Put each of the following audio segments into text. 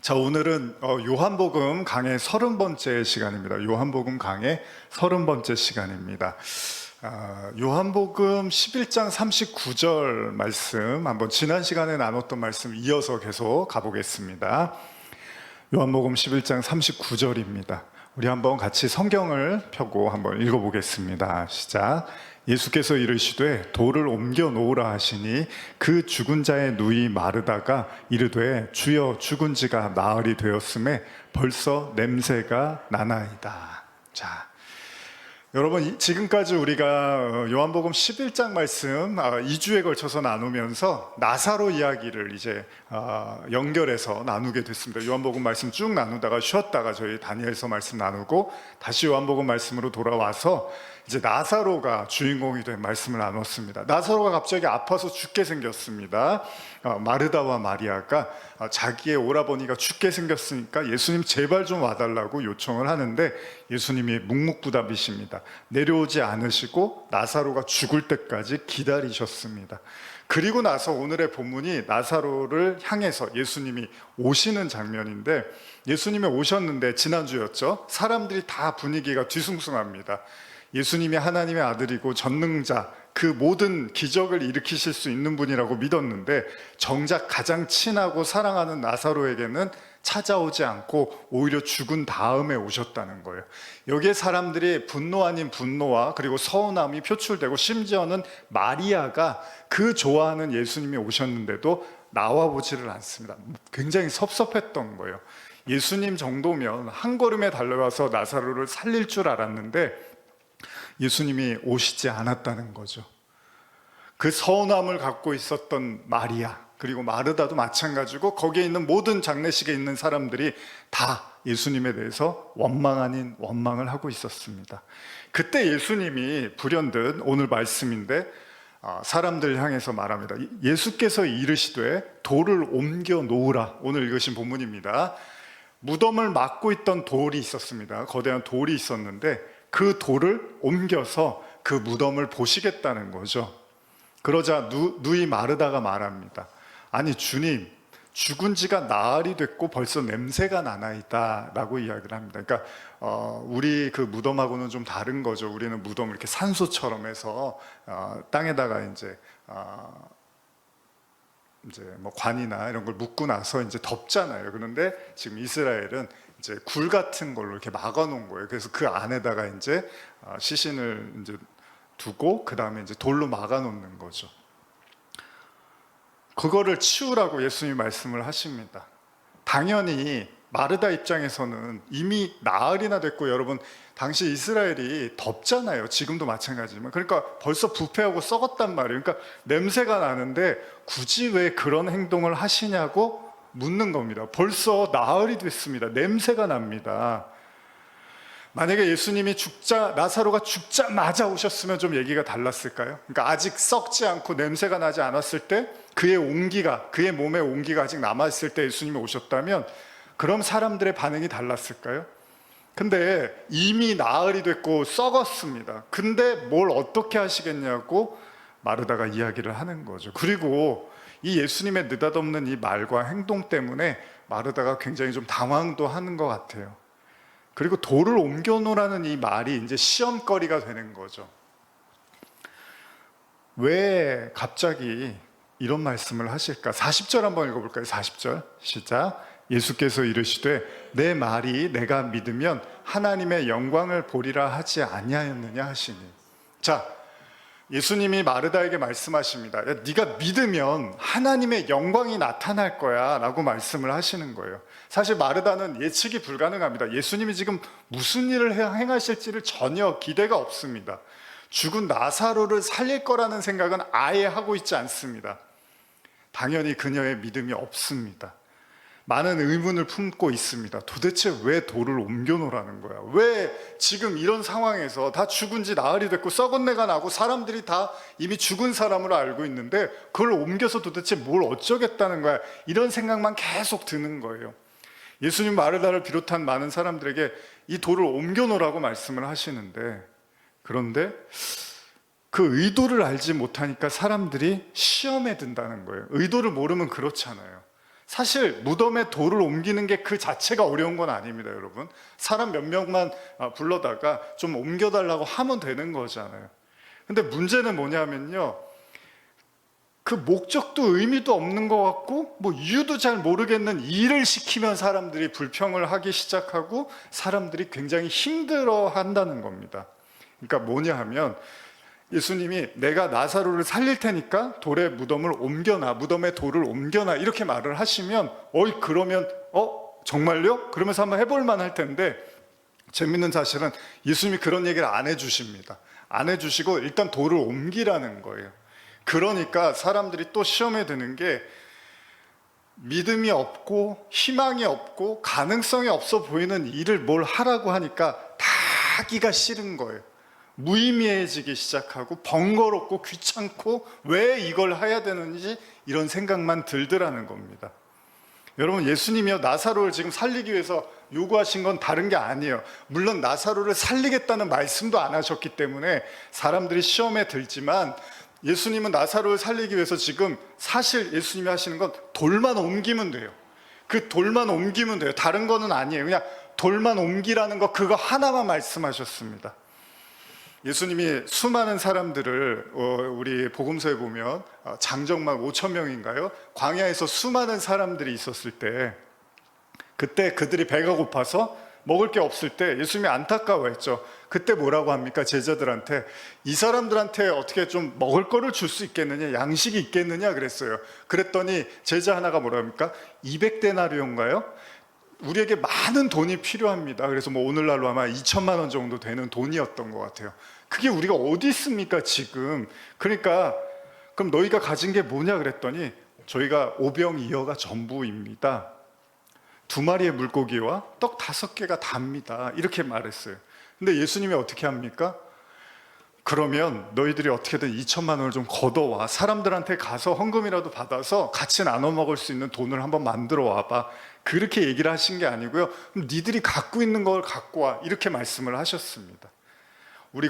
자, 오늘은 요한복음 강의 30번째 시간입니다. 요한복음 강의 30번째 시간입니다. 요한복음 11장 39절 말씀, 한번 지난 시간에 나눴던 말씀 이어서 계속 가보겠습니다. 요한복음 11장 39절입니다. 우리 한번 같이 성경을 펴고 한번 읽어보겠습니다. 시작. 예수께서 이르시되 돌을 옮겨 놓으라 하시니 그 죽은 자의 누이 마르다가 이르되 주여 죽은 지가 나흘이 되었음에 벌써 냄새가 나나이다. 자, 여러분, 지금까지 우리가 요한복음 11장 말씀 2주에 걸쳐서 나누면서 나사로 이야기를 이제 연결해서 나누게 됐습니다. 요한복음 말씀 쭉 나누다가 쉬었다가 저희 다니엘서 말씀 나누고 다시 요한복음 말씀으로 돌아와서 이제 나사로가 주인공이 된 말씀을 나눴습니다. 나사로가 갑자기 아파서 죽게 생겼습니다. 마르다와 마리아가 자기의 오라버니가 죽게 생겼으니까 예수님 제발 좀 와달라고 요청을 하는데 예수님이 묵묵부답이십니다. 내려오지 않으시고 나사로가 죽을 때까지 기다리셨습니다. 그리고 나서 오늘의 본문이 나사로를 향해서 예수님이 오시는 장면인데, 예수님이 오셨는데 지난주였죠. 사람들이 다 분위기가 뒤숭숭합니다. 예수님이 하나님의 아들이고 전능자, 그 모든 기적을 일으키실 수 있는 분이라고 믿었는데 정작 가장 친하고 사랑하는 나사로에게는 찾아오지 않고 오히려 죽은 다음에 오셨다는 거예요. 여기에 사람들이 분노 아닌 분노와 그리고 서운함이 표출되고, 심지어는 마리아가 그 좋아하는 예수님이 오셨는데도 나와보지를 않습니다. 굉장히 섭섭했던 거예요. 예수님 정도면 한 걸음에 달려가서 나사로를 살릴 줄 알았는데 예수님이 오시지 않았다는 거죠. 그 서운함을 갖고 있었던 마리아, 그리고 마르다도 마찬가지고 거기에 있는 모든 장례식에 있는 사람들이 다 예수님에 대해서 원망 아닌 원망을 하고 있었습니다. 그때 예수님이 불현듯 오늘 말씀인데 사람들 향해서 말합니다. 예수께서 이르시되 돌을 옮겨 놓으라. 오늘 읽으신 본문입니다. 무덤을 막고 있던 돌이 있었습니다. 거대한 돌이 있었는데 그 돌을 옮겨서 그 무덤을 보시겠다는 거죠. 그러자 누이 마르다가 말합니다. 아니 주님, 죽은 지가 나흘이 됐고 벌써 냄새가 나나이다 라고 이야기를 합니다. 그러니까 우리 그 무덤하고는 좀 다른 거죠. 우리는 무덤을 이렇게 산소처럼 해서 땅에다가 이제 뭐 관이나 이런 걸 묻고 나서 이제 덮잖아요. 그런데 지금 이스라엘은 이제 굴 같은 걸로 이렇게 막아 놓은 거예요. 그래서 그 안에다가 이제 시신을 이제 두고 그 다음에 이제 돌로 막아 놓는 거죠. 그거를 치우라고 예수님이 말씀을 하십니다. 당연히 마르다 입장에서는 이미 나흘이나 됐고, 여러분 당시 이스라엘이 덥잖아요. 지금도 마찬가지지만. 그러니까 벌써 부패하고 썩었단 말이에요. 그러니까 냄새가 나는데 굳이 왜 그런 행동을 하시냐고 묻는 겁니다. 벌써 나흘이 됐습니다. 냄새가 납니다. 만약에 예수님이 나사로가 죽자마자 오셨으면 좀 얘기가 달랐을까요? 그러니까 아직 썩지 않고 냄새가 나지 않았을 때 그의 몸에 온기가 아직 남아있을 때 예수님이 오셨다면 그럼 사람들의 반응이 달랐을까요? 근데 이미 나흘이 됐고 썩었습니다. 근데 뭘 어떻게 하시겠냐고 마르다가 이야기를 하는 거죠. 그리고 이 예수님의 느닷없는 이 말과 행동 때문에 마르다가 굉장히 좀 당황도 하는 것 같아요. 그리고 돌을 옮겨 놓으라는 이 말이 이제 시험거리가 되는 거죠. 왜 갑자기 이런 말씀을 하실까? 40절 한번 읽어볼까요? 40절 시작. 예수께서 이르시되 내 말이 내가 믿으면 하나님의 영광을 보리라 하지 아니하였느냐 하시니. 자, 예수님이 마르다에게 말씀하십니다. 야, 네가 믿으면 하나님의 영광이 나타날 거야 라고 말씀을 하시는 거예요. 사실 마르다는 예측이 불가능합니다. 예수님이 지금 무슨 일을 행하실지를 전혀 기대가 없습니다. 죽은 나사로를 살릴 거라는 생각은 아예 하고 있지 않습니다. 당연히 그녀의 믿음이 없습니다. 많은 의문을 품고 있습니다. 도대체 왜 돌을 옮겨 놓으라는 거야? 왜 지금 이런 상황에서 다 죽은 지 나흘이 됐고 썩은 내가 나고 사람들이 다 이미 죽은 사람으로 알고 있는데 그걸 옮겨서 도대체 뭘 어쩌겠다는 거야? 이런 생각만 계속 드는 거예요. 예수님 마르다를 비롯한 많은 사람들에게 이 돌을 옮겨 놓으라고 말씀을 하시는데, 그런데 그 의도를 알지 못하니까 사람들이 시험에 든다는 거예요. 의도를 모르면 그렇잖아요. 사실 무덤에 돌을 옮기는 게 그 자체가 어려운 건 아닙니다, 여러분. 사람 몇 명만 불러다가 좀 옮겨달라고 하면 되는 거잖아요. 근데 문제는 뭐냐면요, 그 목적도 의미도 없는 것 같고 뭐 이유도 잘 모르겠는 일을 시키면 사람들이 불평을 하기 시작하고 사람들이 굉장히 힘들어 한다는 겁니다. 그러니까 뭐냐 하면 예수님이 내가 나사로를 살릴 테니까 돌의 무덤을 옮겨놔, 무덤에 돌을 옮겨놔 이렇게 말을 하시면 그러면 정말요? 그러면서 한번 해볼 만할 텐데, 재밌는 사실은 예수님이 그런 얘기를 안 해주십니다. 안 해주시고 일단 돌을 옮기라는 거예요. 그러니까 사람들이 또 시험에 드는 게, 믿음이 없고 희망이 없고 가능성이 없어 보이는 일을 뭘 하라고 하니까 다 하기가 싫은 거예요. 무의미해지기 시작하고 번거롭고 귀찮고 왜 이걸 해야 되는지 이런 생각만 들더라는 겁니다. 여러분, 예수님이요 나사로를 지금 살리기 위해서 요구하신 건 다른 게 아니에요. 물론 나사로를 살리겠다는 말씀도 안 하셨기 때문에 사람들이 시험에 들지만, 예수님은 나사로를 살리기 위해서 지금 사실 예수님이 하시는 건 돌만 옮기면 돼요. 그 돌만 옮기면 돼요. 다른 거는 아니에요. 그냥 돌만 옮기라는 거, 그거 하나만 말씀하셨습니다. 예수님이 수많은 사람들을 우리 복음서에 보면 장정만 5천 명인가요? 광야에서 수많은 사람들이 있었을 때, 그때 그들이 배가 고파서 먹을 게 없을 때 예수님이 안타까워했죠. 그때 뭐라고 합니까? 제자들한테 이 사람들한테 어떻게 좀 먹을 거를 줄 수 있겠느냐, 양식이 있겠느냐 그랬어요. 그랬더니 제자 하나가 뭐라고 합니까? 200데나리온가요? 우리에게 많은 돈이 필요합니다. 그래서 뭐 오늘날로 아마 2천만 원 정도 되는 돈이었던 것 같아요. 그게 우리가 어디 있습니까 지금? 그러니까 그럼 너희가 가진 게 뭐냐 그랬더니 저희가 오병이어가 전부입니다. 2마리의 물고기와 떡 5개가 답니다. 이렇게 말했어요. 근데 예수님이 어떻게 합니까? 그러면 너희들이 어떻게든 2천만 원을 좀 걷어와, 사람들한테 가서 헌금이라도 받아서 같이 나눠 먹을 수 있는 돈을 한번 만들어 와봐. 그렇게 얘기를 하신 게 아니고요, 그럼 니들이 갖고 있는 걸 갖고 와, 이렇게 말씀을 하셨습니다. 우리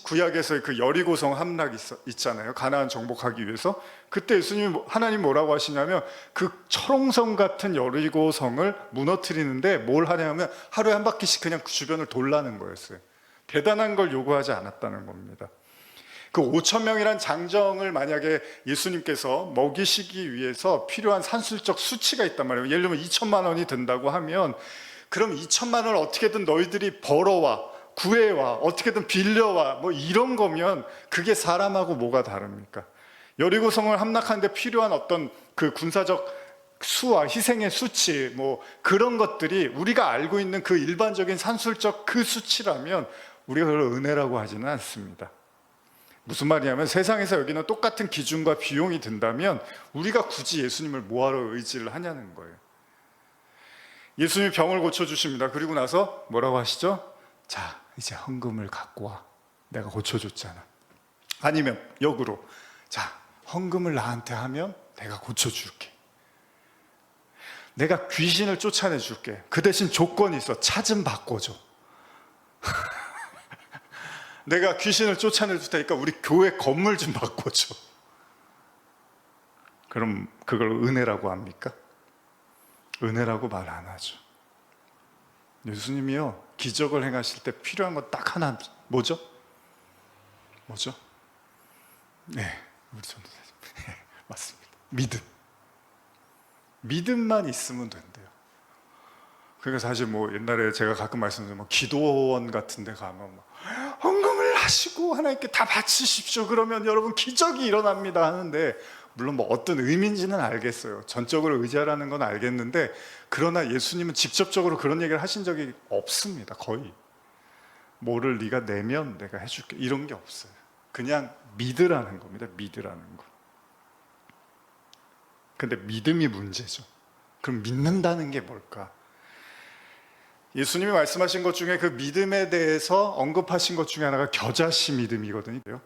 구약에서의 그 여리고성 함락 있잖아요. 가나안 정복하기 위해서. 그때 예수님이 하나님 뭐라고 하시냐면 그 철옹성 같은 여리고성을 무너뜨리는데 뭘 하냐면 하루에 한 바퀴씩 그냥 그 주변을 돌라는 거였어요. 대단한 걸 요구하지 않았다는 겁니다. 그 5천 명이란 장정을 만약에 예수님께서 먹이시기 위해서 필요한 산술적 수치가 있단 말이에요. 예를 들면 2천만 원이 든다고 하면, 그럼 2천만 원을 어떻게든 너희들이 벌어와, 구해와, 어떻게든 빌려와, 뭐 이런 거면 그게 사람하고 뭐가 다릅니까? 여리고성을 함락하는데 필요한 어떤 그 군사적 수와 희생의 수치, 뭐 그런 것들이 우리가 알고 있는 그 일반적인 산술적 그 수치라면 우리가 그걸 은혜라고 하지는 않습니다. 무슨 말이냐면 세상에서 여기는 똑같은 기준과 비용이 든다면 우리가 굳이 예수님을 뭐하러 의지를 하냐는 거예요. 예수님이 병을 고쳐주십니다. 그리고 나서 뭐라고 하시죠? 자, 이제 헌금을 갖고 와. 내가 고쳐줬잖아. 아니면 역으로, 자, 헌금을 나한테 하면 내가 고쳐줄게. 내가 귀신을 쫓아내줄게. 그 대신 조건이 있어. 차 좀 바꿔줘. 내가 귀신을 쫓아내줄 테니까 우리 교회 건물 좀 바꿔줘. 그럼 그걸 은혜라고 합니까? 은혜라고 말 안 하죠. 예수님이요 기적을 행하실 때 필요한 건 딱 하나, 뭐죠? 뭐죠? 네, 우리 전도사님. 네, 맞습니다. 믿음. 믿음만 있으면 된대요. 그러니까 사실 뭐 옛날에 제가 가끔 말씀드리면 뭐 기도원 같은 데 가면 막 헌금을 하시고 하나님께 다 바치십시오, 그러면 여러분 기적이 일어납니다 하는데, 물론 뭐 어떤 의미인지는 알겠어요. 전적으로 의지하라는 건 알겠는데, 그러나 예수님은 직접적으로 그런 얘기를 하신 적이 없습니다. 거의. 뭐를 네가 내면 내가 해줄게, 이런 게 없어요. 그냥 믿으라는 겁니다. 믿으라는 거. 근데 믿음이 문제죠. 그럼 믿는다는 게 뭘까? 예수님이 말씀하신 것 중에 그 믿음에 대해서 언급하신 것 중에 하나가 겨자씨 믿음이거든요.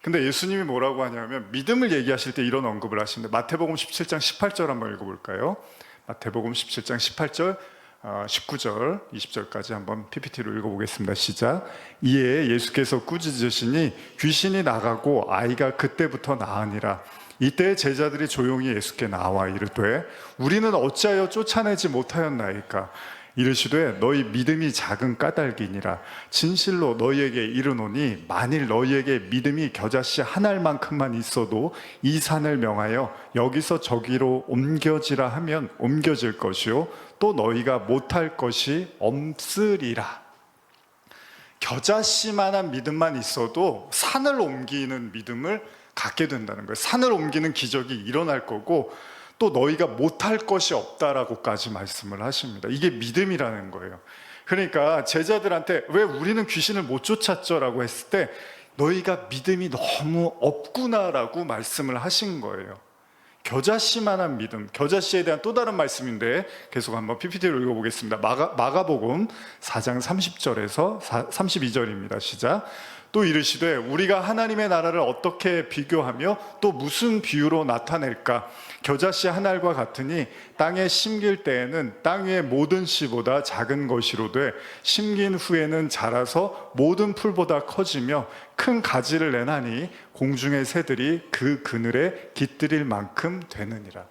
근데 예수님이 뭐라고 하냐면 믿음을 얘기하실 때 이런 언급을 하시는데, 마태복음 17장 18절 한번 읽어볼까요? 마태복음 17장 18절 19절 20절까지 한번 PPT로 읽어보겠습니다. 시작. 이에 예수께서 꾸짖으시니 귀신이 나가고 아이가 그때부터 나으니라. 이때 제자들이 조용히 예수께 나와 이르되 우리는 어찌하여 쫓아내지 못하였나이까. 이르시되 너희 믿음이 작은 까닭이니라. 진실로 너희에게 이르노니 만일 너희에게 믿음이 겨자씨 한 알만큼만 있어도 이 산을 명하여 여기서 저기로 옮겨지라 하면 옮겨질 것이요 또 너희가 못할 것이 없으리라. 겨자씨만한 믿음만 있어도 산을 옮기는 믿음을 갖게 된다는 거예요. 산을 옮기는 기적이 일어날 거고 또 너희가 못할 것이 없다라고까지 말씀을 하십니다. 이게 믿음이라는 거예요. 그러니까 제자들한테 왜 우리는 귀신을 못 쫓았죠? 라고 했을 때 너희가 믿음이 너무 없구나라고 말씀을 하신 거예요. 겨자씨만한 믿음, 겨자씨에 대한 또 다른 말씀인데 계속 한번 PPT로 읽어보겠습니다. 마가복음 4장 30절에서 32절입니다. 시작. 또 이르시되 우리가 하나님의 나라를 어떻게 비교하며 또 무슨 비유로 나타낼까? 겨자씨 한 알과 같으니 땅에 심길 때에는 땅 위의 모든 씨보다 작은 것이로되 심긴 후에는 자라서 모든 풀보다 커지며 큰 가지를 내나니 공중의 새들이 그 그늘에 깃들일 만큼 되느니라.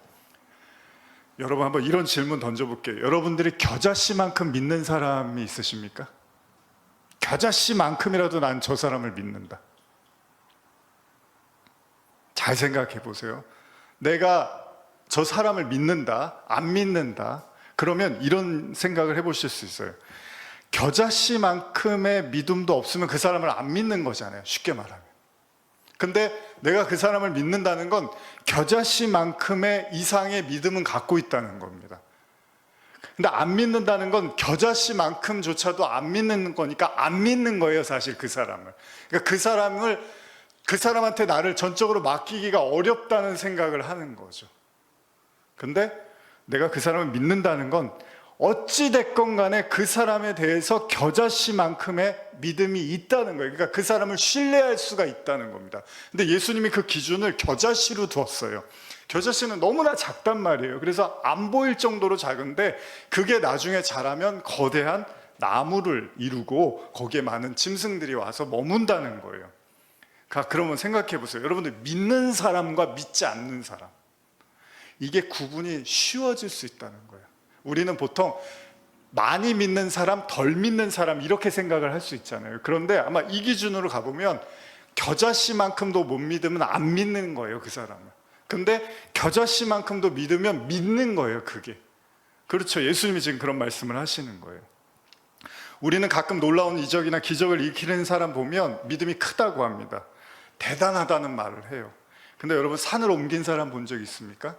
여러분 한번 이런 질문 던져볼게요. 여러분들이 겨자씨만큼 믿는 사람이 있으십니까? 겨자씨만큼이라도 난 저 사람을 믿는다. 잘 생각해 보세요. 내가 저 사람을 믿는다, 안 믿는다. 그러면 이런 생각을 해보실 수 있어요. 겨자씨만큼의 믿음도 없으면 그 사람을 안 믿는 거잖아요. 쉽게 말하면. 근데 내가 그 사람을 믿는다는 건 겨자씨만큼의 이상의 믿음은 갖고 있다는 겁니다. 근데 안 믿는다는 건 겨자씨만큼조차도 안 믿는 거니까 안 믿는 거예요, 사실 그 사람을. 그러니까 그 사람한테 나를 전적으로 맡기기가 어렵다는 생각을 하는 거죠. 근데 내가 그 사람을 믿는다는 건 어찌됐건 간에 그 사람에 대해서 겨자씨만큼의 믿음이 있다는 거예요. 그러니까 그 사람을 신뢰할 수가 있다는 겁니다. 근데 예수님이 그 기준을 겨자씨로 두었어요. 겨자씨는 너무나 작단 말이에요. 그래서 안 보일 정도로 작은데 그게 나중에 자라면 거대한 나무를 이루고 거기에 많은 짐승들이 와서 머문다는 거예요. 그러면 생각해 보세요. 여러분들 믿는 사람과 믿지 않는 사람, 이게 구분이 쉬워질 수 있다는 거예요. 우리는 보통 많이 믿는 사람, 덜 믿는 사람 이렇게 생각을 할 수 있잖아요. 그런데 아마 이 기준으로 가보면 겨자씨만큼도 못 믿으면 안 믿는 거예요, 그 사람을. 근데 겨자씨만큼도 믿으면 믿는 거예요, 그게. 그렇죠. 예수님이 지금 그런 말씀을 하시는 거예요. 우리는 가끔 놀라운 이적이나 기적을 일으키는 사람 보면 믿음이 크다고 합니다. 대단하다는 말을 해요. 근데 여러분 산을 옮긴 사람 본 적 있습니까?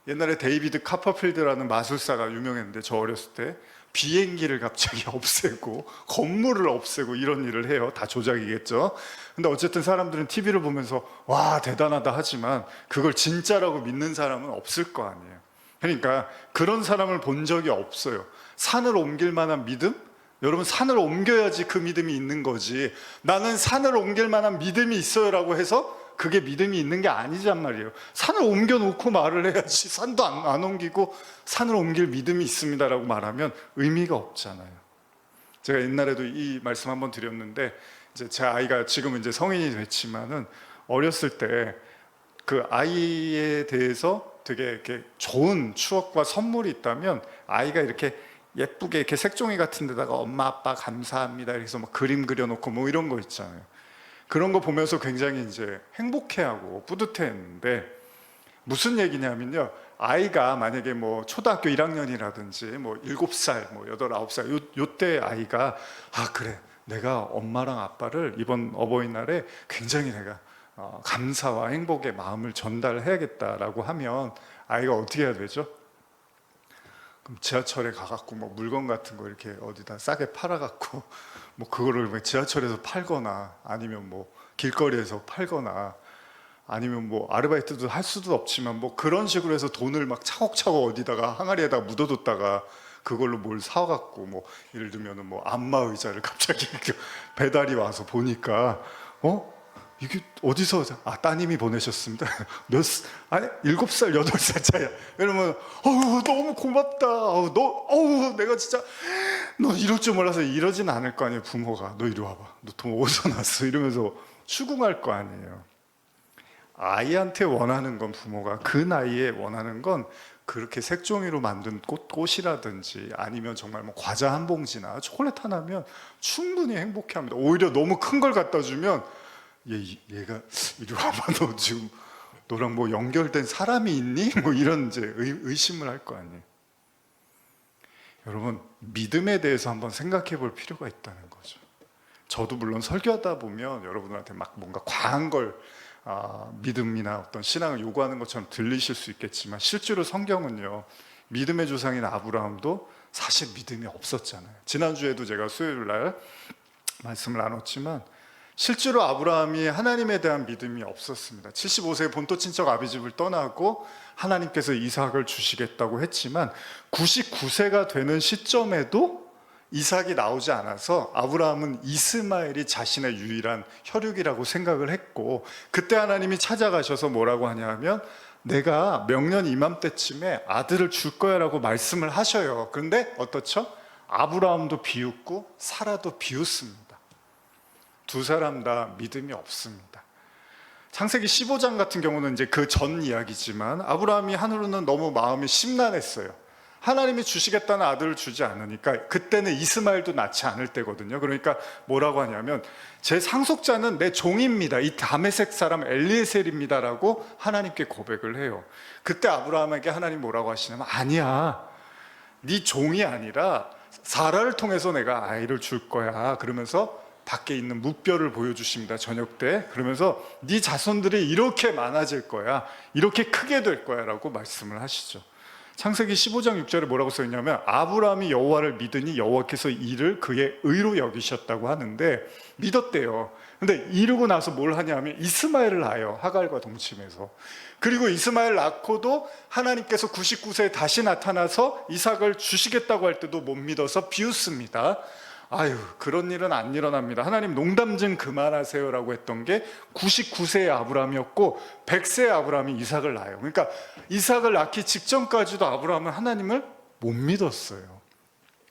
옛날에 데이비드 카퍼필드라는 마술사가 유명했는데 저 어렸을 때 비행기를 갑자기 없애고 건물을 없애고 이런 일을 해요. 다 조작이겠죠. 근데 어쨌든 사람들은 TV를 보면서 와 대단하다 하지만 그걸 진짜라고 믿는 사람은 없을 거 아니에요. 그러니까 그런 사람을 본 적이 없어요. 산을 옮길 만한 믿음? 여러분 산을 옮겨야지 그 믿음이 있는 거지. 나는 산을 옮길 만한 믿음이 있어요 라고 해서 그게 믿음이 있는 게 아니란 말이에요. 산을 옮겨놓고 말을 해야지. 산도 안 옮기고 산을 옮길 믿음이 있습니다라고 말하면 의미가 없잖아요. 제가 옛날에도 이 말씀 한번 드렸는데 이제 제 아이가 지금은 이제 성인이 됐지만은 어렸을 때 그 아이에 대해서 되게 이렇게 좋은 추억과 선물이 있다면 아이가 이렇게 예쁘게 이렇게 색종이 같은 데다가 엄마 아빠 감사합니다 이래서 막 그림 그려놓고 뭐 이런 거 있잖아요. 그런 거 보면서 굉장히 이제 행복해하고 뿌듯해했는데 무슨 얘기냐면요. 아이가 만약에 뭐 초등학교 1학년이라든지 뭐 7살, 뭐 8, 9살 요때 아이가 아 그래 내가 엄마랑 아빠를 이번 어버이날에 굉장히 내가 감사와 행복의 마음을 전달해야겠다라고 하면 아이가 어떻게 해야 되죠? 그럼 지하철에 가갖고 뭐 물건 같은 거 이렇게 어디다 싸게 팔아갖고 뭐 그거를 지하철에서 팔거나 아니면 뭐 길거리에서 팔거나 아니면 뭐 아르바이트도 할 수도 없지만 뭐 그런 식으로 해서 돈을 막 차곡차곡 어디다가 항아리에다가 묻어뒀다가 그걸로 뭘 사갖고 뭐 예를 들면은 뭐 안마 의자를 갑자기 이렇게 배달이 와서 보니까 이게 어디서 따님이 보내셨습니다. 아니 7살 8살 차이야. 이러면 너무 고맙다. 내가 진짜 너 이럴 줄 몰라서 이러진 않을 거 아니에요. 부모가 너 이리 와봐. 너 돈 어디서 났어? 이러면서 추궁할 거 아니에요. 아이한테 원하는 건 부모가 그 나이에 원하는 건 그렇게 색종이로 만든 꽃이라든지 아니면 정말 뭐 과자 한 봉지나 초콜릿 하나면 충분히 행복해합니다. 오히려 너무 큰 걸 갖다 주면 얘가 이리 와봐, 너 지금 너랑 뭐 연결된 사람이 있니? 뭐 이런 이제 의심을 할 거 아니에요. 여러분, 믿음에 대해서 한번 생각해 볼 필요가 있다는 거죠. 저도 물론 설교하다 보면 여러분들한테 막 뭔가 과한 걸 믿음이나 어떤 신앙을 요구하는 것처럼 들리실 수 있겠지만, 실제로 성경은요, 믿음의 조상인 아브라함도 사실 믿음이 없었잖아요. 지난주에도 제가 수요일 날 말씀을 나눴지만 실제로 아브라함이 하나님에 대한 믿음이 없었습니다. 75세에 본토 친척 아비집을 떠나고 하나님께서 이삭을 주시겠다고 했지만 99세가 되는 시점에도 이삭이 나오지 않아서 아브라함은 이스마엘이 자신의 유일한 혈육이라고 생각을 했고, 그때 하나님이 찾아가셔서 뭐라고 하냐면 내가 명년 이맘때쯤에 아들을 줄 거야 라고 말씀을 하셔요. 그런데 어떻죠? 아브라함도 비웃고 사라도 비웃습니다. 두 사람 다 믿음이 없습니다. 창세기 15장 같은 경우는 이제 그 전 이야기지만 아브라함이 하늘로는 너무 마음이 심란했어요. 하나님이 주시겠다는 아들을 주지 않으니까, 그때는 이스마엘도 낳지 않을 때거든요. 그러니까 뭐라고 하냐면 제 상속자는 내 종입니다, 이 다메섹 사람 엘리에셀입니다 라고 하나님께 고백을 해요. 그때 아브라함에게 하나님 뭐라고 하시냐면 아니야, 네 종이 아니라 사라를 통해서 내가 아이를 줄 거야. 그러면서 밖에 있는 무뼈를 보여주십니다, 저녁 때. 그러면서 네 자손들이 이렇게 많아질 거야, 이렇게 크게 될 거야 라고 말씀을 하시죠. 창세기 15장 6절에 뭐라고 써있냐면 아브라함이 여호와를 믿으니 여호와께서 이를 그의 의로 여기셨다고 하는데, 믿었대요. 근데 이르고 나서 뭘 하냐면 이스마엘을 낳아요, 하갈과 동침해서. 그리고 이스마엘 낳고도 하나님께서 99세에 다시 나타나서 이삭을 주시겠다고 할 때도 못 믿어서 비웃습니다. 아유, 그런 일은 안 일어납니다, 하나님 농담 좀 그만하세요 라고 했던 게 99세의 아브라함이었고 100세의 아브라함이 이삭을 낳아요. 그러니까 이삭을 낳기 직전까지도 아브라함은 하나님을 못 믿었어요.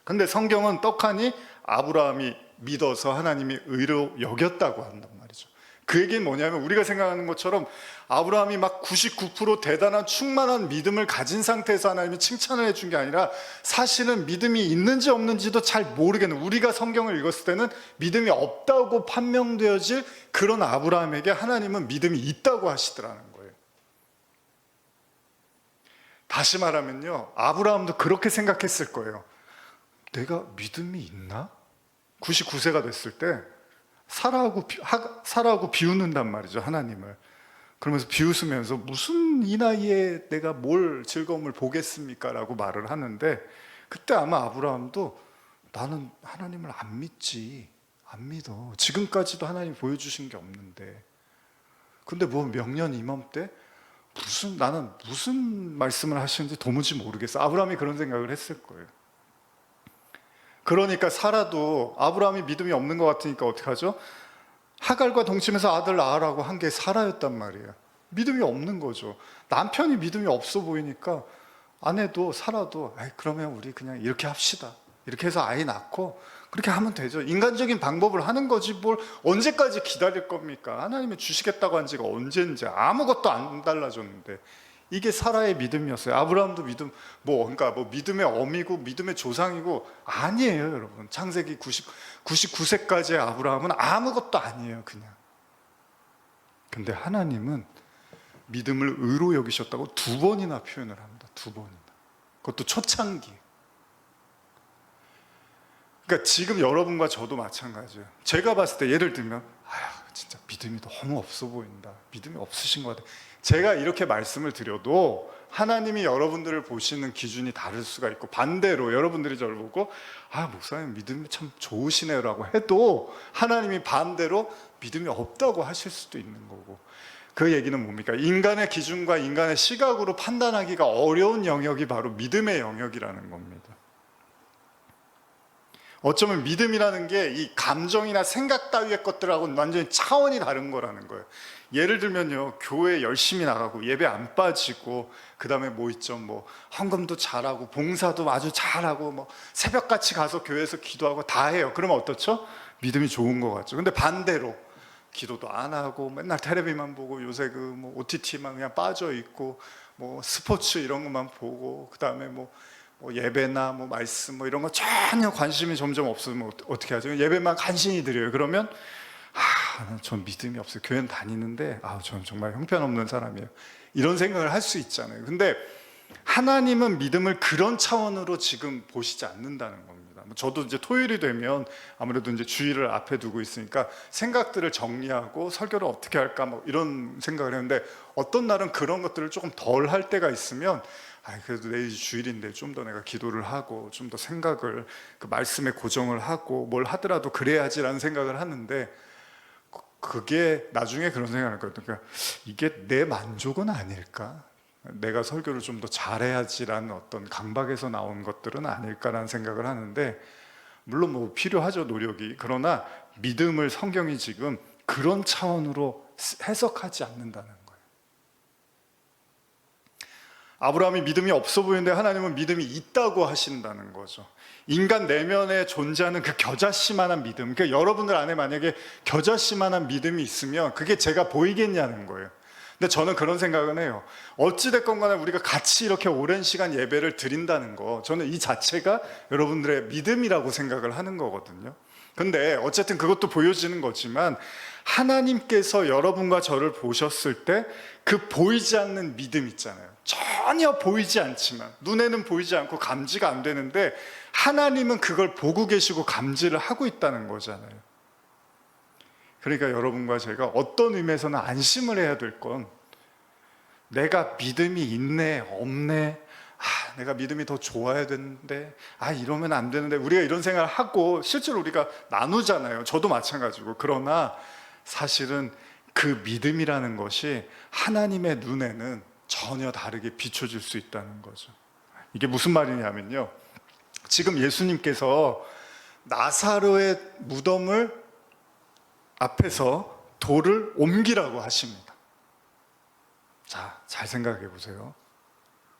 근데 성경은 떡하니 아브라함이 믿어서 하나님이 의로 여겼다고 한단 말이죠. 그 얘기는 뭐냐면 우리가 생각하는 것처럼 아브라함이 막 99% 대단한 충만한 믿음을 가진 상태에서 하나님이 칭찬을 해준 게 아니라, 사실은 믿음이 있는지 없는지도 잘 모르겠는, 우리가 성경을 읽었을 때는 믿음이 없다고 판명되어질 그런 아브라함에게 하나님은 믿음이 있다고 하시더라는 거예요. 다시 말하면요, 아브라함도 그렇게 생각했을 거예요. 내가 믿음이 있나? 99세가 됐을 때 사라하고 비웃는단 말이죠, 하나님을. 그러면서 비웃으면서 무슨 이 나이에 내가 뭘 즐거움을 보겠습니까? 라고 말을 하는데, 그때 아마 아브라함도 나는 하나님을 안 믿지, 안 믿어. 지금까지도 하나님 보여주신 게 없는데. 근데 뭐 명년 이맘때 나는 무슨 말씀을 하시는지 도무지 모르겠어. 아브라함이 그런 생각을 했을 거예요. 그러니까 사라도 아브라함이 믿음이 없는 것 같으니까 어떻게 하죠? 하갈과 동침해서 아들 낳으라고 한 게 사라였단 말이에요. 믿음이 없는 거죠. 남편이 믿음이 없어 보이니까 아내도 사라도 그러면 우리 그냥 이렇게 합시다, 이렇게 해서 아이 낳고 그렇게 하면 되죠. 인간적인 방법을 하는 거지 뭘 언제까지 기다릴 겁니까? 하나님이 주시겠다고 한 지가 언젠지 아무것도 안 달라졌는데. 이게 사라의 믿음이었어요. 아브라함도 믿음, 그러니까 믿음의 어미고 믿음의 조상이고 아니에요, 여러분. 창세기 99세까지의 아브라함은 아무것도 아니에요, 그냥. 근데 하나님은 믿음을 의로 여기셨다고 2번이나 표현을 합니다. 2번이나. 그것도 초창기. 그러니까 지금 여러분과 저도 마찬가지예요. 제가 봤을 때 예를 들면 진짜 믿음이 너무 없어 보인다, 믿음이 없으신 것 같아, 제가 이렇게 말씀을 드려도 하나님이 여러분들을 보시는 기준이 다를 수가 있고, 반대로 여러분들이 저를 보고 목사님 믿음이 참 좋으시네요 라고 해도 하나님이 반대로 믿음이 없다고 하실 수도 있는 거고. 그 얘기는 뭡니까? 인간의 기준과 인간의 시각으로 판단하기가 어려운 영역이 바로 믿음의 영역이라는 겁니다. 어쩌면 믿음이라는 게 이 감정이나 생각 따위의 것들하고는 완전히 차원이 다른 거라는 거예요. 예를 들면요, 교회 열심히 나가고 예배 안 빠지고 그 다음에 뭐 있죠, 헌금도 잘하고 봉사도 아주 잘하고 새벽같이 가서 교회에서 기도하고 다 해요. 그러면 어떻죠? 믿음이 좋은 것 같죠. 근데 반대로 기도도 안 하고 맨날 텔레비만 보고 요새 그 뭐 OTT만 그냥 빠져 있고 뭐 스포츠 이런 것만 보고 그다음에 뭐 예배나 뭐 말씀 뭐 이런 거 전혀 관심이 점점 없으면 어떻게 하죠? 예배만 간신히 드려요. 그러면 전 믿음이 없어요. 교회는 다니는데 저는 정말 형편없는 사람이에요. 이런 생각을 할 수 있잖아요. 근데 하나님은 믿음을 그런 차원으로 지금 보시지 않는다는 겁니다. 저도 이제 토요일이 되면 아무래도 이제 주일을 앞에 두고 있으니까 생각들을 정리하고 설교를 어떻게 할까 뭐 이런 생각을 했는데 어떤 날은 그런 것들을 조금 덜 할 때가 있으면 그래도 내일 주일인데 좀 더 내가 기도를 하고 좀 더 생각을 그 말씀에 고정을 하고 뭘 하더라도 그래야지라는 생각을 하는데 그게 나중에 그런 생각을 했거든요. 그러니까 이게 내 만족은 아닐까? 내가 설교를 좀 더 잘해야지라는 어떤 강박에서 나온 것들은 아닐까라는 생각을 하는데 물론 뭐 필요하죠, 노력이. 그러나 믿음을 성경이 지금 그런 차원으로 해석하지 않는다는 거예요. 아브라함이 믿음이 없어 보이는데 하나님은 믿음이 있다고 하신다는 거죠. 인간 내면에 존재하는 그 겨자씨만한 믿음, 그러니까 여러분들 안에 만약에 겨자씨만한 믿음이 있으면 그게 제가 보이겠냐는 거예요. 근데 저는 그런 생각은 해요. 어찌됐건 간에 우리가 같이 이렇게 오랜 시간 예배를 드린다는 거, 저는 이 자체가 여러분들의 믿음이라고 생각을 하는 거거든요. 근데 어쨌든 그것도 보여지는 거지만 하나님께서 여러분과 저를 보셨을 때 그 보이지 않는 믿음 있잖아요. 전혀 보이지 않지만, 눈에는 보이지 않고 감지가 안 되는데 하나님은 그걸 보고 계시고 감지를 하고 있다는 거잖아요. 그러니까 여러분과 제가 어떤 의미에서는 안심을 해야 될 건 내가 믿음이 있네 없네, 내가 믿음이 더 좋아야 되는데 이러면 안 되는데, 우리가 이런 생각을 하고 실제로 우리가 나누잖아요. 저도 마찬가지고. 그러나 사실은 그 믿음이라는 것이 하나님의 눈에는 전혀 다르게 비춰질 수 있다는 거죠. 이게 무슨 말이냐면요, 지금 예수님께서 나사로의 무덤을 앞에서 돌을 옮기라고 하십니다. 자, 잘 생각해 보세요.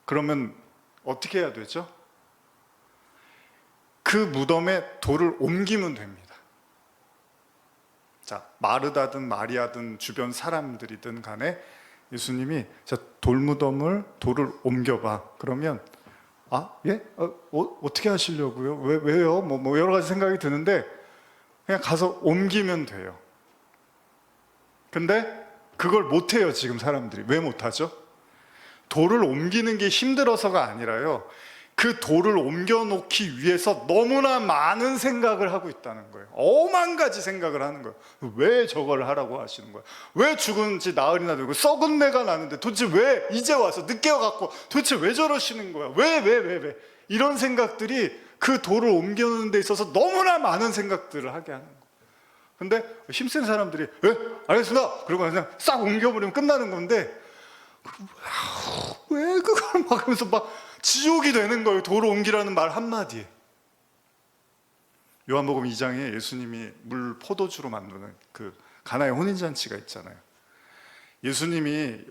그러면 어떻게 해야 되죠? 그 무덤에 돌을 옮기면 됩니다. 자, 마르다든 마리아든 주변 사람들이든 간에 예수님이 돌무덤을 돌을 옮겨봐. 그러면 예? 어떻게 하시려고요? 왜요? 뭐 여러 가지 생각이 드는데 그냥 가서 옮기면 돼요. 근데 그걸 못해요, 지금 사람들이. 왜 못하죠? 돌을 옮기는 게 힘들어서가 아니라요, 그 돌을 옮겨놓기 위해서 너무나 많은 생각을 하고 있다는 거예요. 오만 가지 생각을 하는 거예요. 왜 저걸 하라고 하시는 거예요? 왜 죽은 지 나흘이나 되고 썩은 내가 나는데 도대체 왜 이제 와서 늦게 와갖고 도대체 왜 저러시는 거야? 왜? 이런 생각들이 그 돌을 옮겨놓는 데 있어서 너무나 많은 생각들을 하게 하는 거예요. 근데 힘센 사람들이 알겠습니다, 그리고 그냥 싹 옮겨버리면 끝나는 건데 왜 그걸 막 하면서 막 지옥이 되는 거예요, 돌을 옮기라는 말 한마디에. 요한복음 2장에 예수님이 물 포도주로 만드는 그 가나의 혼인잔치가 있잖아요. 예수님이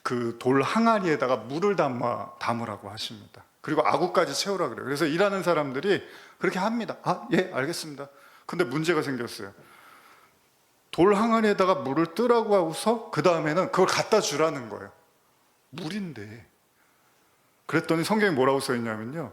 그 돌 항아리에다가 물을 담으라고 하십니다. 그리고 아구까지 채우라 그래요. 그래서 일하는 사람들이 그렇게 합니다. 예, 알겠습니다. 근데 문제가 생겼어요. 돌 항아리에다가 물을 뜨라고 하고서 그 다음에는 그걸 갖다 주라는 거예요. 물인데. 그랬더니 성경에 뭐라고 써 있냐면요,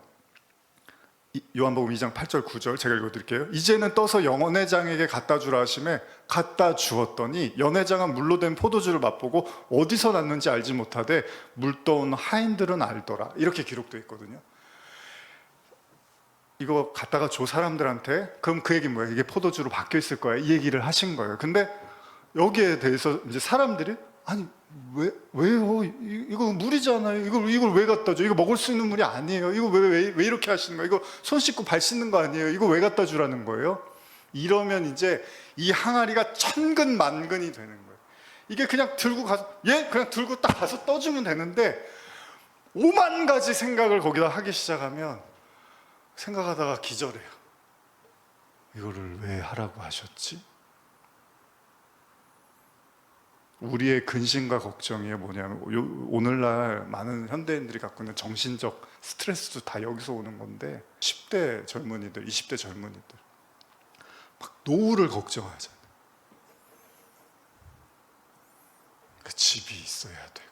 요한복음 2장 8절 9절 제가 읽어드릴게요. 이제는 떠서 연회장에게 갖다 주라 하심에 갖다 주었더니 연회장은 물로 된 포도주를 맛보고 어디서 났는지 알지 못하되 물떠온 하인들은 알더라. 이렇게 기록되어 있거든요. 이거 갖다가 줘, 사람들한테. 그럼 그 얘기는 뭐예요? 이게 포도주로 바뀌어 있을 거야, 이 얘기를 하신 거예요. 근데 여기에 대해서 이제 사람들이 왜요? 이거 물이잖아요. 이걸 왜 갖다 줘? 이거 먹을 수 있는 물이 아니에요. 이거 왜 이렇게 하시는 거예요? 이거 손 씻고 발 씻는 거 아니에요? 이거 왜 갖다 주라는 거예요? 이러면 이제 이 항아리가 천근만근이 되는 거예요. 이게 그냥 들고 가서 그냥 들고 딱 가서 떠주면 되는데 오만 가지 생각을 거기다 하기 시작하면 생각하다가 기절해요. 이거를 왜 하라고 하셨지? 우리의 근심과 걱정이 뭐냐면 오늘날 많은 현대인들이 갖고 있는 정신적 스트레스도 다 여기서 오는 건데, 10대 젊은이들, 20대 젊은이들 막 노후를 걱정하잖아요. 그 집이 있어야 되고,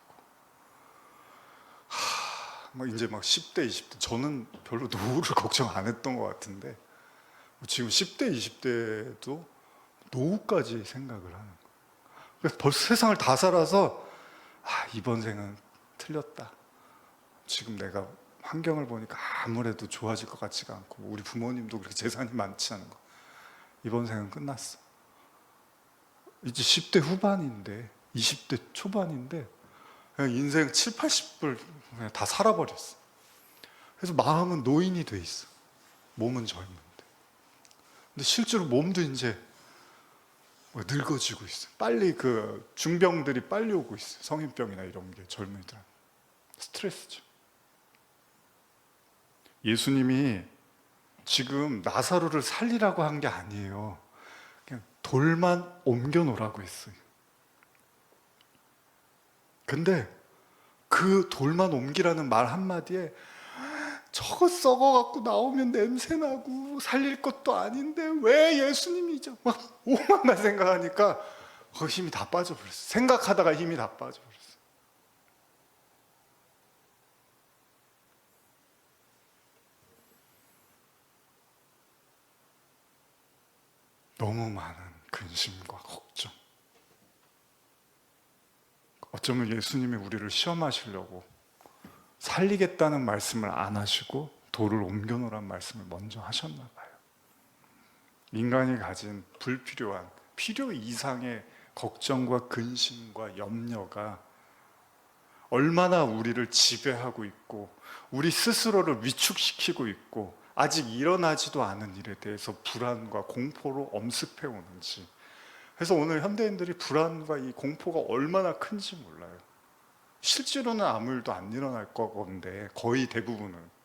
이제 막 10대, 20대, 저는 별로 노후를 걱정 안 했던 것 같은데 지금 10대, 20대도 노후까지 생각을 하는 거예요. 그래서 벌써 세상을 다 살아서 이번 생은 틀렸다. 지금 내가 환경을 보니까 아무래도 좋아질 것 같지가 않고, 우리 부모님도 그렇게 재산이 많지 않은 거, 이번 생은 끝났어. 이제 10대 후반인데, 20대 초반인데 그냥 인생 7, 80을 그냥 다 살아버렸어. 그래서 마음은 노인이 돼 있어. 몸은 젊은데. 근데 실제로 몸도 이제 늙어지고 있어. 빨리 그 중병들이 빨리 오고 있어. 성인병이나 이런 게 젊은이들한테 스트레스죠. 예수님이 지금 나사로를 살리라고 한 게 아니에요. 그냥 돌만 옮겨 놓으라고 했어요. 근데 그 돌만 옮기라는 말 한마디에 저거 썩어갖고 나오면 냄새나고 살릴 것도 아닌데 왜 예수님이죠? 막 오만만 생각하니까 힘이 다 빠져버렸어. 생각하다가 힘이 다 빠져버렸어. 너무 많은 근심과 걱정. 어쩌면 예수님이 우리를 시험하시려고 살리겠다는 말씀을 안 하시고 돌을 옮겨놓으란 말씀을 먼저 하셨나 봐요. 인간이 가진 불필요한, 필요 이상의 걱정과 근심과 염려가 얼마나 우리를 지배하고 있고 우리 스스로를 위축시키고 있고 아직 일어나지도 않은 일에 대해서 불안과 공포로 엄습해 오는지. 그래서 오늘 현대인들이 불안과 이 공포가 얼마나 큰지 몰라요. 실제로는 아무 일도 안 일어날 거건데 거의 대부분은.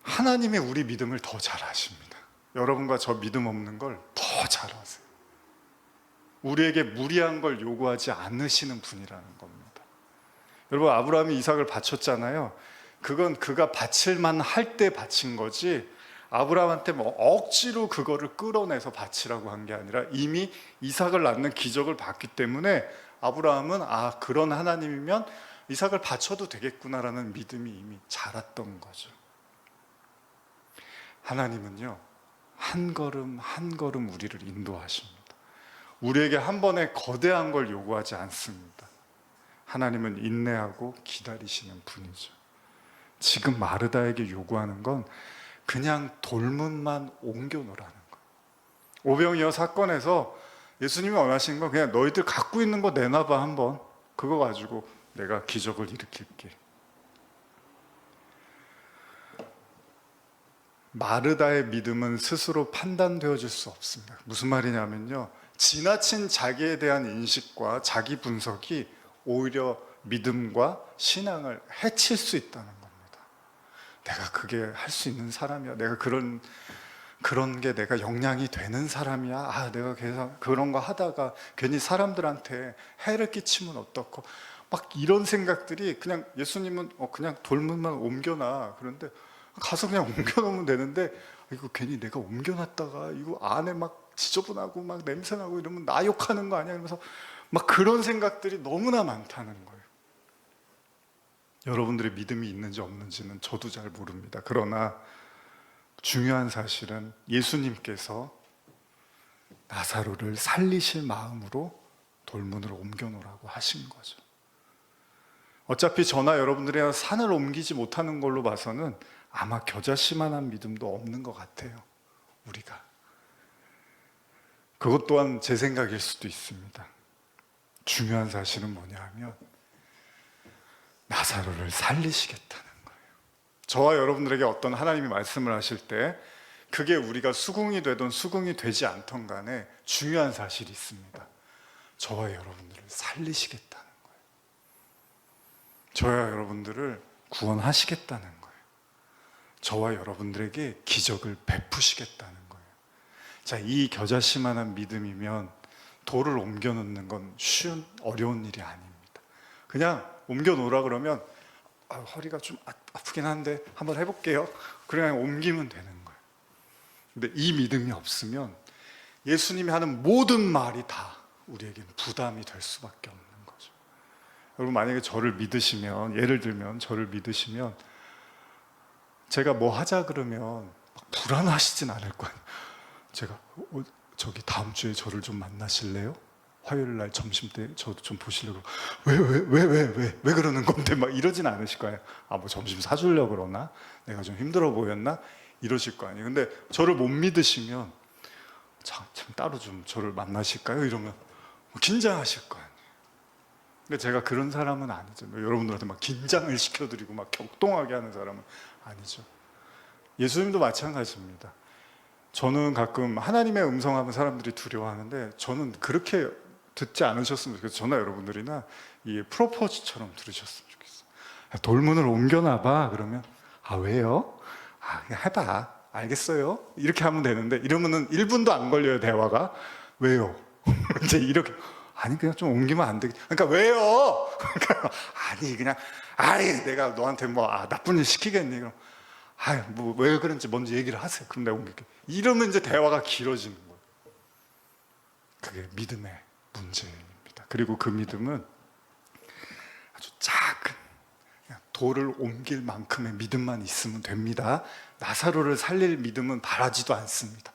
하나님의 우리 믿음을 더 잘 아십니다. 여러분과 저 믿음 없는 걸 더 잘 아세요. 우리에게 무리한 걸 요구하지 않으시는 분이라는 겁니다. 여러분, 아브라함이 이삭을 바쳤잖아요. 그건 그가 바칠만 할 때 바친 거지 아브라함한테 뭐 억지로 그거를 끌어내서 바치라고 한 게 아니라 이미 이삭을 낳는 기적을 봤기 때문에 아브라함은 그런 하나님이면 이삭을 바쳐도 되겠구나라는 믿음이 이미 자랐던 거죠. 하나님은요, 한 걸음 한 걸음 우리를 인도하십니다. 우리에게 한 번에 거대한 걸 요구하지 않습니다. 하나님은 인내하고 기다리시는 분이죠. 지금 마르다에게 요구하는 건 그냥 돌문만 옮겨놓으라는 거예요. 오병이어 사건에서 예수님이 원하시는 건 그냥 너희들 갖고 있는 거 내놔봐 한번. 그거 가지고 내가 기적을 일으킬게. 마르다의 믿음은 스스로 판단되어질 수 없습니다. 무슨 말이냐면요, 지나친 자기에 대한 인식과 자기 분석이 오히려 믿음과 신앙을 해칠 수 있다는 겁니다. 내가 그게 할 수 있는 사람이야. 내가 그런 게 내가 역량이 되는 사람이야. 내가 그런 거 하다가 괜히 사람들한테 해를 끼치면 어떡고, 막 이런 생각들이 그냥 예수님은 그냥 돌문만 옮겨놔. 그런데 가서 그냥 옮겨놓으면 되는데 이거 괜히 내가 옮겨놨다가 이거 안에 막 지저분하고 막 냄새나고 이러면 나 욕하는 거 아니야? 이러면서 막 그런 생각들이 너무나 많다는 거예요. 여러분들의 믿음이 있는지 없는지는 저도 잘 모릅니다. 그러나 중요한 사실은 예수님께서 나사로를 살리실 마음으로 돌문을 옮겨놓으라고 하신 거죠. 어차피 저나 여러분들이 산을 옮기지 못하는 걸로 봐서는 아마 겨자씨만한 믿음도 없는 것 같아요. 우리가. 그것 또한 제 생각일 수도 있습니다. 중요한 사실은 뭐냐 하면 나사로를 살리시겠다는 거예요. 저와 여러분들에게 어떤 하나님이 말씀을 하실 때 그게 우리가 수긍이 되든 수긍이 되지 않던 간에 중요한 사실이 있습니다. 저와 여러분들을 살리시겠다는 거예요. 저와 여러분들을 구원하시겠다는 거예요. 저와 여러분들에게 기적을 베푸시겠다는 거예요. 자, 이 겨자씨만한 믿음이면 돌을 옮겨 놓는 건 어려운 일이 아닙니다. 그냥 옮겨 놓으라 그러면 허리가 좀 아프긴 한데 한번 해볼게요. 그냥 옮기면 되는 거예요. 근데 이 믿음이 없으면 예수님이 하는 모든 말이 다 우리에게는 부담이 될 수밖에 없는 거죠. 여러분, 만약에 저를 믿으시면, 예를 들면 저를 믿으시면 제가 뭐 하자 그러면 막 불안하시진 않을 거예요. 제가 저기 다음 주에 저를 좀 만나실래요? 화요일 날 점심 때 저도 좀 보시려고. 왜 그러는 건데 막 이러진 않으실 거예요. 아, 뭐 점심 사주려고 그러나? 내가 좀 힘들어 보였나? 이러실 거 아니에요. 근데 저를 못 믿으시면 참 따로 좀 저를 만나실까요? 이러면 긴장하실 거 아니에요. 근데 제가 그런 사람은 아니죠. 여러분들한테 막 긴장을 시켜드리고 막 격동하게 하는 사람은 아니죠. 예수님도 마찬가지입니다. 저는 가끔 하나님의 음성하면 사람들이 두려워하는데 저는 그렇게 듣지 않으셨으면 좋겠어요. 저나 여러분들이나 이 프로포즈처럼 들으셨으면 좋겠어요. 돌문을 옮겨놔봐. 그러면 아, 왜요? 아, 그냥 해봐. 알겠어요? 이렇게 하면 되는데 이러면은 1분도 안 걸려요, 대화가. 왜요? 이제 이렇게. 아니, 그냥 좀 옮기면 안 되겠지. 그러니까 왜요? 그러니까 아니, 그냥 내가 너한테 뭐 나쁜 일 시키겠니? 그럼 뭐 왜 그런지 먼저 얘기를 하세요. 그럼 내가 옮길게. 이러면 이제 대화가 길어지는 거예요. 그게 믿음의 문제입니다. 그리고 그 믿음은 아주 작은 그냥 돌을 옮길 만큼의 믿음만 있으면 됩니다. 나사로를 살릴 믿음은 바라지도 않습니다.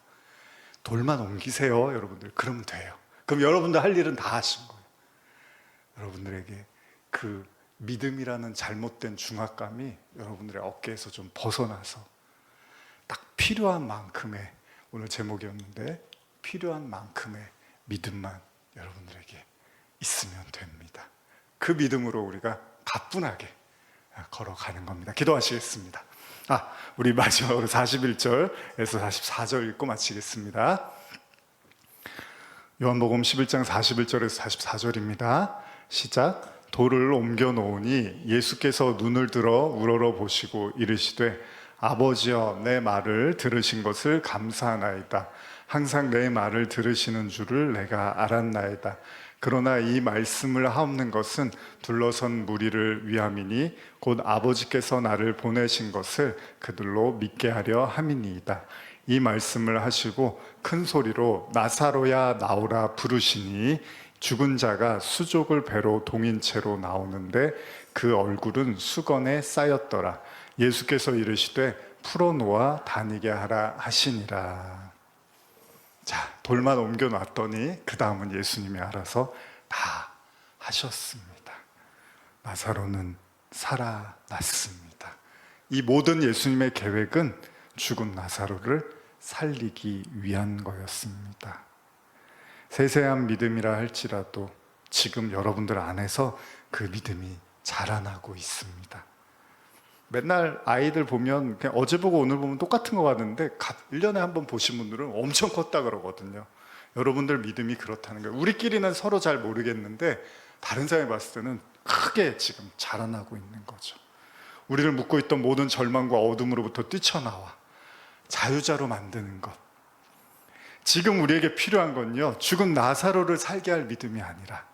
돌만 옮기세요, 여러분들. 그러면 돼요. 그럼 여러분들 할 일은 다 하신 거예요. 여러분들에게 그 믿음이라는 잘못된 중압감이 여러분들의 어깨에서 좀 벗어나서 딱 필요한 만큼의, 오늘 제목이었는데 필요한 만큼의 믿음만 여러분들에게 있으면 됩니다. 그 믿음으로 우리가 가뿐하게 걸어가는 겁니다. 기도하시겠습니다. 우리 마지막으로 41절에서 44절 읽고 마치겠습니다. 요한복음 11장 41절에서 44절입니다. 시작. 돌을 옮겨 놓으니 예수께서 눈을 들어 우러러 보시고 이르시되 아버지여, 내 말을 들으신 것을 감사하나이다. 항상 내 말을 들으시는 줄을 내가 알았나이다. 그러나 이 말씀을 하옵는 것은 둘러선 무리를 위함이니 곧 아버지께서 나를 보내신 것을 그들로 믿게 하려 함이니이다. 이 말씀을 하시고 큰 소리로 나사로야 나오라 부르시니 죽은 자가 수족을 배로 동인 채로 나오는데 그 얼굴은 수건에 쌓였더라. 예수께서 이르시되 풀어놓아 다니게 하라 하시니라. 자, 돌만 옮겨놨더니 그 다음은 예수님이 알아서 다 하셨습니다. 나사로는 살아났습니다. 이 모든 예수님의 계획은 죽은 나사로를 살리기 위한 거였습니다. 세세한 믿음이라 할지라도 지금 여러분들 안에서 그 믿음이 자라나고 있습니다. 맨날 아이들 보면 그냥 어제 보고 오늘 보면 똑같은 것 같은데 1년에 한 번 보신 분들은 엄청 컸다 그러거든요. 여러분들 믿음이 그렇다는 거예요. 우리끼리는 서로 잘 모르겠는데 다른 사람이 봤을 때는 크게 지금 자라나고 있는 거죠. 우리를 묶고 있던 모든 절망과 어둠으로부터 뛰쳐나와 자유자로 만드는 것. 지금 우리에게 필요한 건요, 죽은 나사로를 살게 할 믿음이 아니라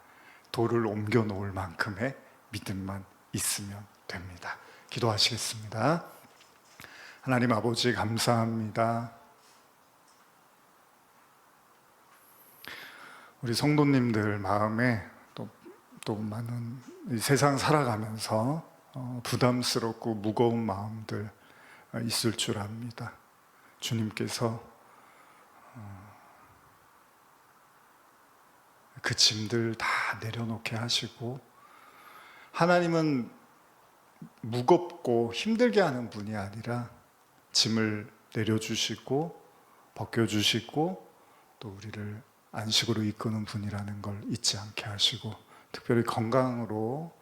돌을 옮겨 놓을 만큼의 믿음만 있으면 됩니다. 기도하시겠습니다. 하나님 아버지, 감사합니다. 우리 성도님들 마음에 또 많은 이 세상 살아가면서 부담스럽고 무거운 마음들 있을 줄 압니다. 주님께서 그 짐들 다 내려놓게 하시고, 하나님은 무겁고 힘들게 하는 분이 아니라 짐을 내려주시고 벗겨주시고 또 우리를 안식으로 이끄는 분이라는 걸 잊지 않게 하시고, 특별히 건강으로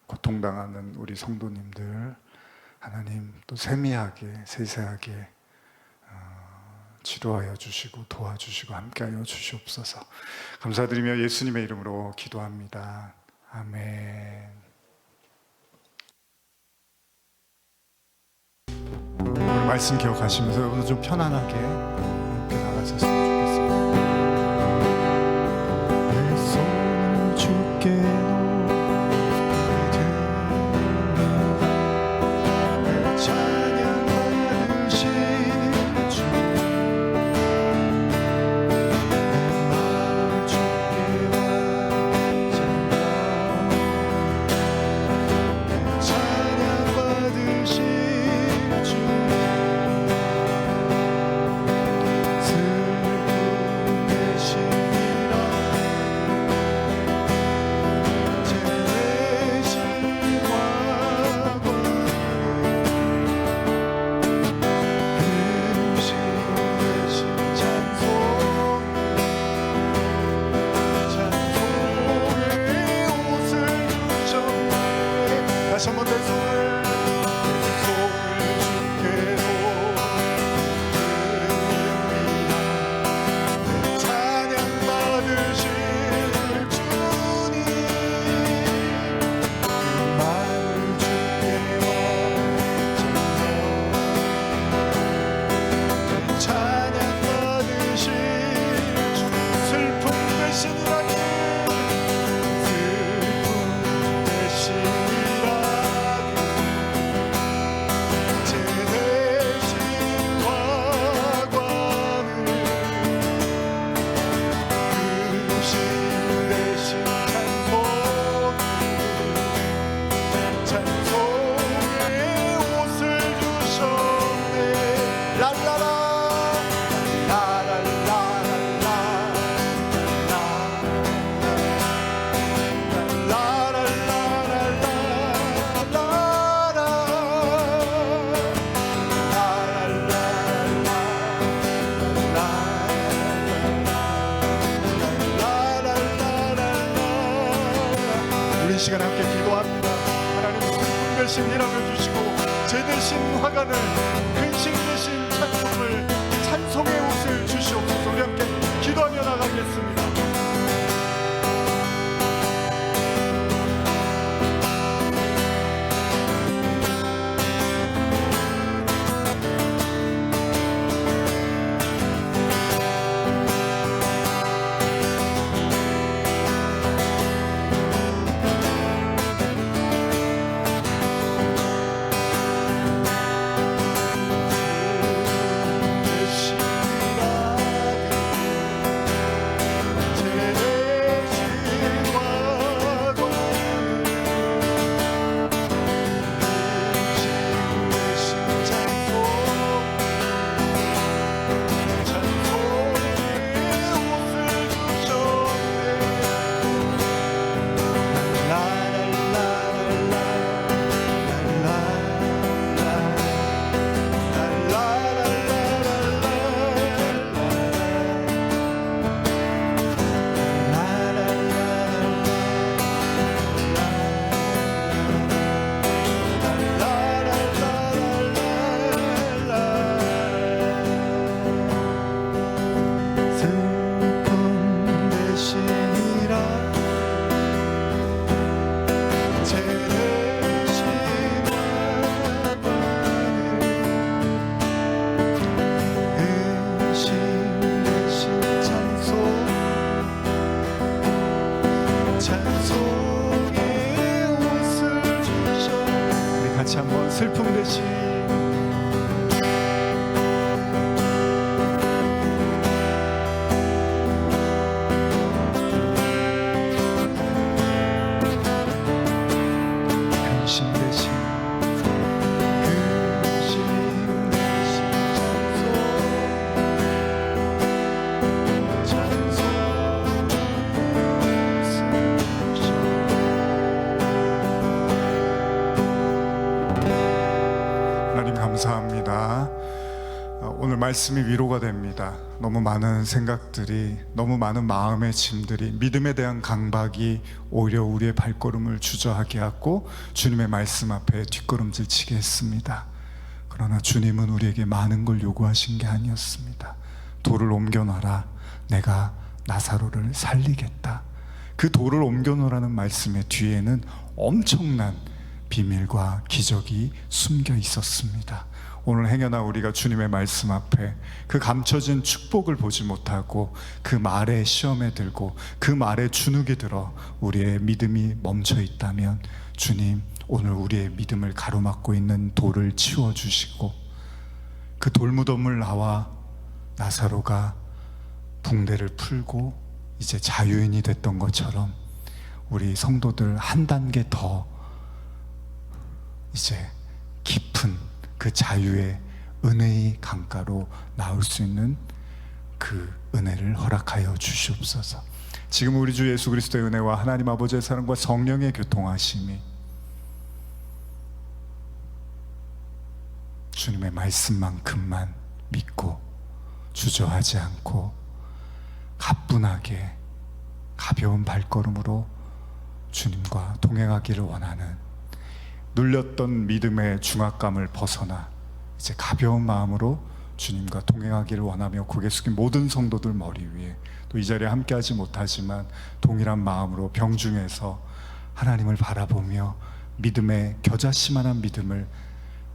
고통당하는 우리 성도님들 하나님 또 세미하게 세세하게 치료하여 주시고 도와주시고 함께하여 주시옵소서. 감사드리며 예수님의 이름으로 기도합니다. 아멘. 오늘 말씀 기억하시면서 여러분 좀 편안하게 함께 나가셨으면 좋겠습니다. 내 손을 주께 다시 한번 내 손을 주께로 찬양 받으실 주님 그 마음을 주께 바치며 찬양 받으실 주 슬픔 대신이라니 이 시간 함께 기도합니다. 하나님 슬픔 대신 희락을 주시고 죄 대신 화관을 근심 대신 찬송을 찬송의 옷을 주시옵소서. 우리 함께 기도하며 나가겠습니다. 같이 한번 슬픔 대신 근심 대신 감사합니다. 오늘 말씀이 위로가 됩니다. 너무 많은 생각들이, 너무 많은 마음의 짐들이, 믿음에 대한 강박이 오히려 우리의 발걸음을 주저하게 하고 주님의 말씀 앞에 뒷걸음질 치게 했습니다. 그러나 주님은 우리에게 많은 걸 요구하신 게 아니었습니다. 돌을 옮겨놔라. 내가 나사로를 살리겠다. 그 돌을 옮겨놓으라는 말씀의 뒤에는 엄청난 비밀과 기적이 숨겨 있었습니다. 오늘 행여나 우리가 주님의 말씀 앞에 그 감춰진 축복을 보지 못하고 그 말에 시험에 들고 그 말에 주눅이 들어 우리의 믿음이 멈춰 있다면 주님 오늘 우리의 믿음을 가로막고 있는 돌을 치워주시고 그 돌무덤을 나와 나사로가 붕대를 풀고 이제 자유인이 됐던 것처럼 우리 성도들 한 단계 더 이제 깊은 그 자유의 은혜의 강가로 나올 수 있는 그 은혜를 허락하여 주시옵소서. 지금 우리 주 예수 그리스도의 은혜와 하나님 아버지의 사랑과 성령의 교통하심이 주님의 말씀만큼만 믿고 주저하지 않고 가뿐하게 가벼운 발걸음으로 주님과 동행하기를 원하는 눌렸던 믿음의 중압감을 벗어나 이제 가벼운 마음으로 주님과 동행하기를 원하며 고개 숙인 모든 성도들 머리 위에, 또 이 자리에 함께하지 못하지만 동일한 마음으로 병중에서 하나님을 바라보며 믿음의 겨자씨만한 믿음을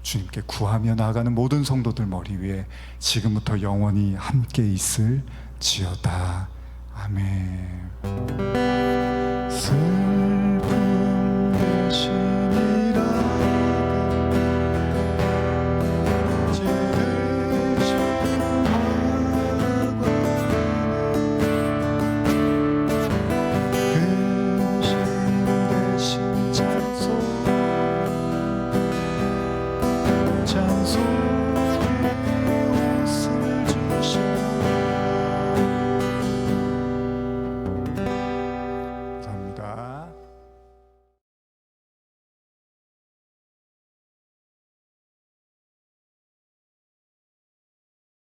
주님께 구하며 나아가는 모든 성도들 머리 위에 지금부터 영원히 함께 있을지어다. 아멘. 슬픔 대신